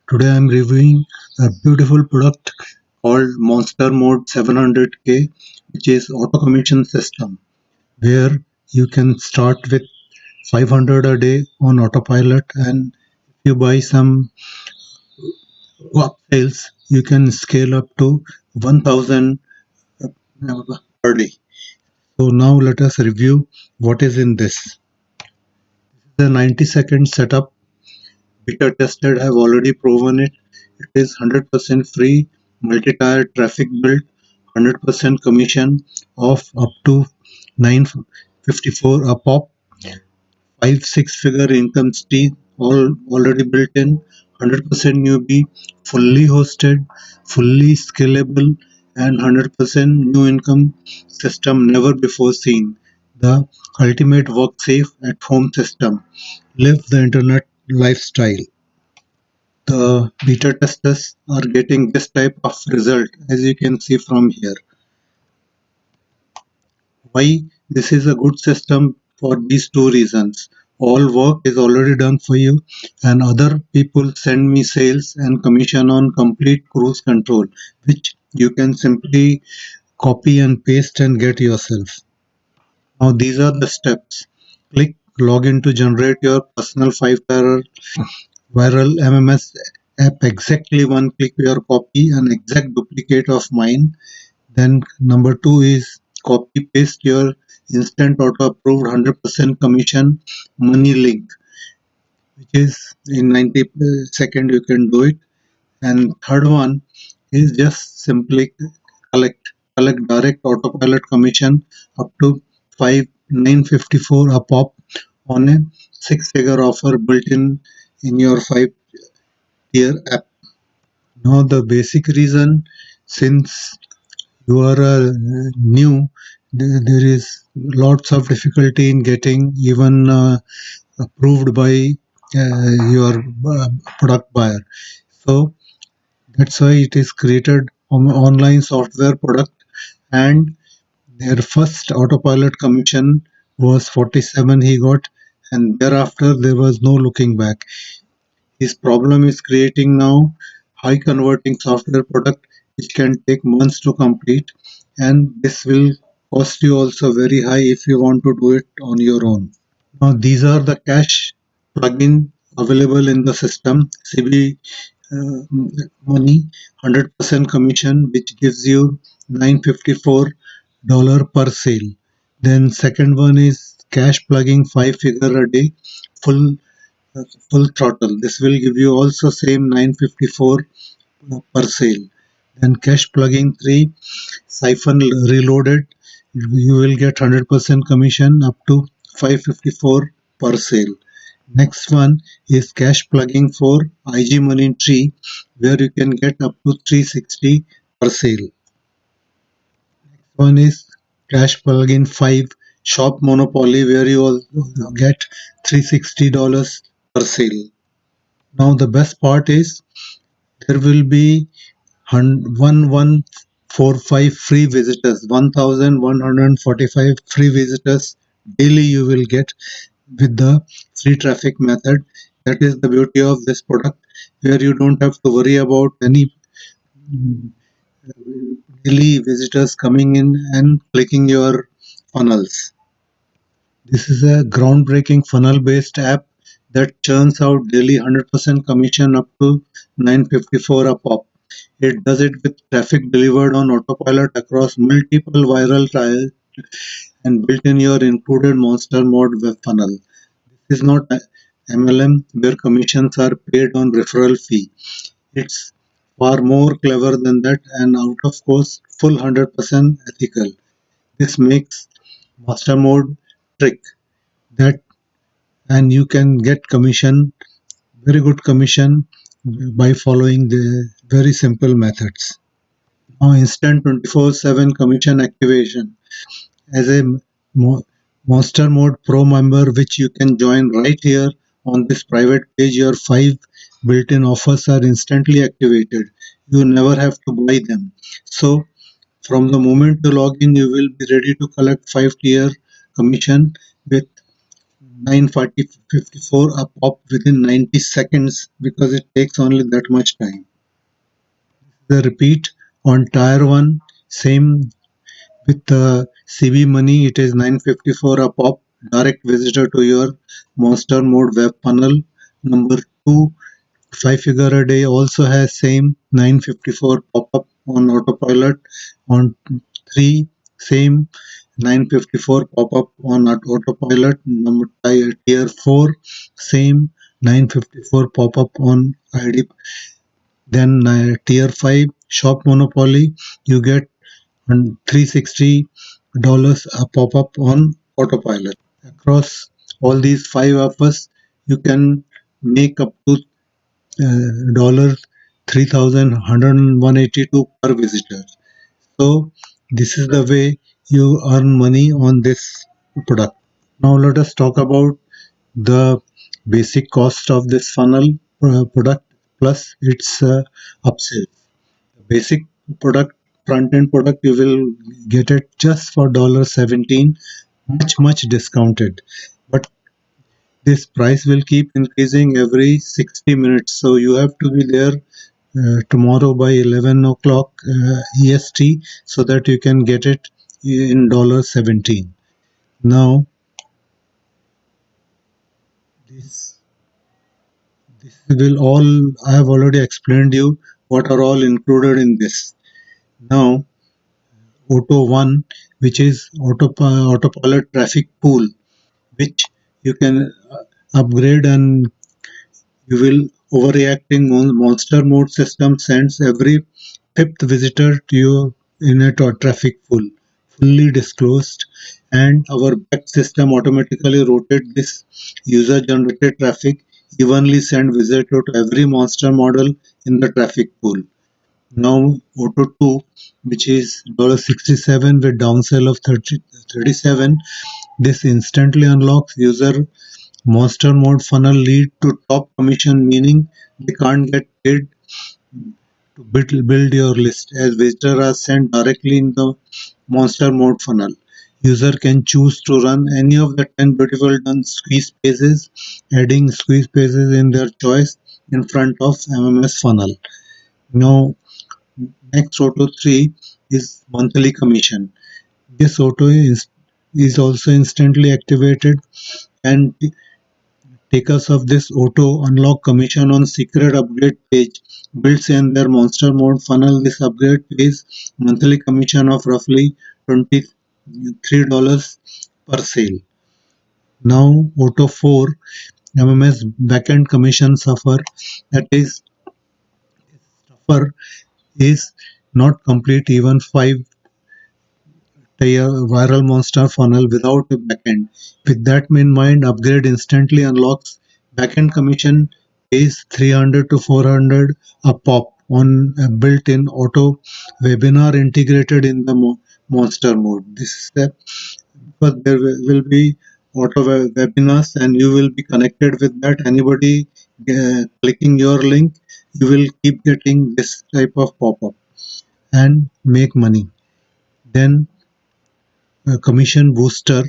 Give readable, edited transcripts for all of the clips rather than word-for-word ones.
Today I'm reviewing a beautiful product called Monster Mode 700K, which is auto commission system where you can start with 500 a day on autopilot, and if you buy some upsells you can scale up to 1000 per day. So now let us review what is in this. The 90-second setup, beta tested, have already proven it. It is 100% free, multi-tier traffic built, 100% commission of up to 954 a pop, 5 6 figure income stream all already built in, 100% newbie, fully hosted, fully scalable, and 100% new income system never before seen. The ultimate work safe at home system. Live the internet lifestyle. The beta testers are getting this type of result, as you can see from here. Why this is a good system? For these two reasons: all work is already done for you, and other people send me sales and commission on complete cruise control, which you can simply copy and paste and get yourself. Now these are the steps. Click login to generate your personal 5-star viral MMS app. Exactly one click your copy an exact duplicate of mine. Then number two is copy paste your instant auto approved 100% commission money link, which is in 90 second you can do it. And third one is just simply collect direct autopilot commission up to 5 954 a pop on a 6 figure offer built in your 5 tier app. Now the basic reason, since you are new, there is lots of difficulty in getting even approved by your product buyer. So that's why it is created online software product, and their first autopilot commission was 47 he got, and thereafter there was no looking back. His problem is creating now high converting software product which can take months to complete, and this will cost you also very high if you want to do it on your own. Now these are the cash plugin available in the system. CB money 100% commission, which gives you $954 per sale. Then second one is cash plugging 5 figure a day, full full throttle. This will give you also same 954 per sale. Then cash plugging 3, siphon reloaded, you will get 100% commission up to 554 per sale. Next one is cash plugging for IG Money Tree, where you can get up to 360 per sale. One is cash plugin 5 Shop Monopoly, where you will get $360 per sale. Now the best part is there will be 1145 free visitors, 1145 free visitors daily you will get with the free traffic method. That is the beauty of this product, where you don't have to worry about any mm, daily visitors coming in and clicking your funnels. This is a groundbreaking funnel based app that churns out daily 100% commission up to 954 a pop. It does it with traffic delivered on autopilot across multiple viral trials and built in your included Monster Mode web funnel. This is not MLM where commissions are paid on referral fee. It's far more clever than that, and out of course full 100% ethical. This makes Master Mode trick that, and you can get commission, very good commission, by following the very simple methods. Now instant 24/7 commission activation as a Mo- Monster Mode Pro member, which you can join right here on this private page. Your 5 built-in offers are instantly activated. You never have to buy them. So from the moment you log in, you will be ready to collect 5 tier commission with 9:54 a pop within 90 seconds because it takes only that much time. The repeat on tier 1, same with CB Money, it is 954 a pop, direct visitor to your Monster Mode web funnel. Number 2, 5 figure a day also has same 954 pop-up on autopilot. On 3, same 954 pop-up on autopilot. Number tier 4, same 954 pop-up on ID. Then tier 5 shop monopoly, you get $360 a pop-up on autopilot. Across all these five offers, you can make up to dollar 3,182 per visitor. So this is the way you earn money on this product. Now let us talk about the basic cost of this funnel product plus its upsell. Basic product, front end product, you will get it just for $17, much discounted. But this price will keep increasing every 60 minutes, so you have to be there tomorrow by 11 o'clock EST so that you can get it in $17. Now this this will all, I have already explained you what are all included in this. Now Auto 1, which is autopilot traffic pool, which you can upgrade, and you will overreacting monster mode system sends every fifth visitor to you in a traffic pool, fully disclosed, and our back system automatically rotate this user generated traffic, evenly send visitor to every monster model in the traffic pool. Now Auto 2, which is $67 with downsell of 37, this instantly unlocks user monster mode funnel lead to top commission, meaning they can't get paid to build your list as visitors are sent directly in the monster mode funnel. User can choose to run any of the 10 beautiful done squeeze pages, adding squeeze pages in their choice in front of MMS funnel. Now next Auto 3 is monthly commission. This is also instantly activated and takers of this auto unlock commission on secret upgrade page builds in their monster mode funnel. This upgrade pays monthly commission of roughly $23 per sale. Now Auto 4 MMS backend commission suffer, that is suffer is not complete even 5 viral monster funnel without a backend. With that in mind, upgrade instantly unlocks backend commission pays 300 to 400 a pop on a built-in auto webinar integrated in the monster mode. This is the, but there will be auto webinars and you will be connected with that. Anybody clicking your link, you will keep getting this type of pop-up and make money. Then commission booster,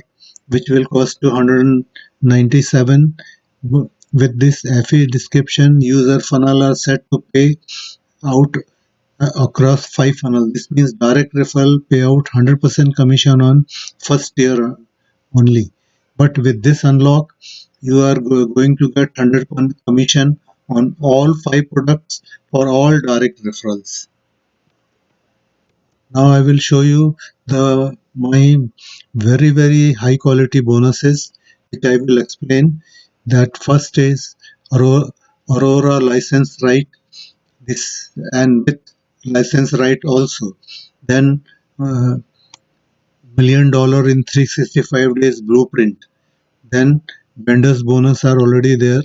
which will cost 297. With this FE description, user funnel are set to pay out across 5 funnels. This means direct referral payout 100% commission on first year only. But with this unlock, you are going to get 100% commission on all 5 products for all direct referrals. Now I will show you the my very high quality bonuses, which I will explain. That first is Aurora license right, this and with license right also. Then $1 million in 365 days blueprint. Then vendors bonus are already there.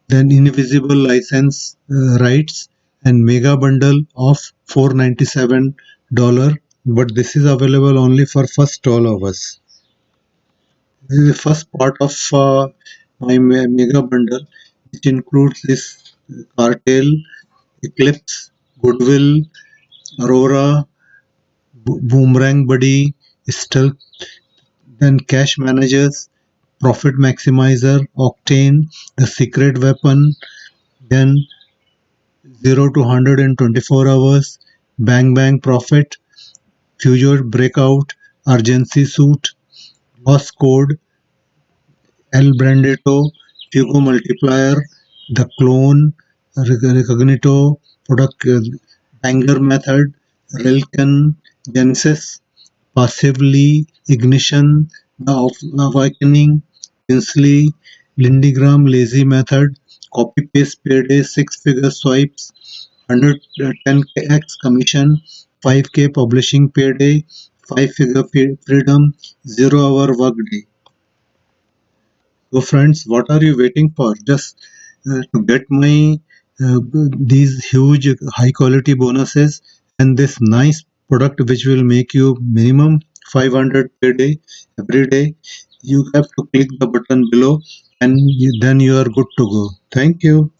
Then invisible license rights and mega bundle of $497, but this is available only for first all of us. This is the first part of my mega bundle, which includes this cartel, eclipse, goodwill, aurora, boomerang buddy, stealth, then cash managers, Profit Maximizer, Octane, The Secret Weapon, then 0 to 100 in 24 hours, Bang Bang Profit, Future Breakout, Urgency Suit, Loss Code, El Brandito, Fugo Multiplier, The Clone, Recognito, Product Banger Method, Relcan, Genesis, Passively, Ignition, The Awakening, Tinsley, Lindygram, Lazy Method, Copy Paste Payday, Six Figure Swipes, 110x Commission, 5K Publishing Payday, 5 Figure Freedom, 0 hour Workday. So, friends, what are you waiting for? Just to get my these huge high quality bonuses and this nice product which will make you minimum 500 per day every day. You have to click the button below and then you are good to go. Thank you.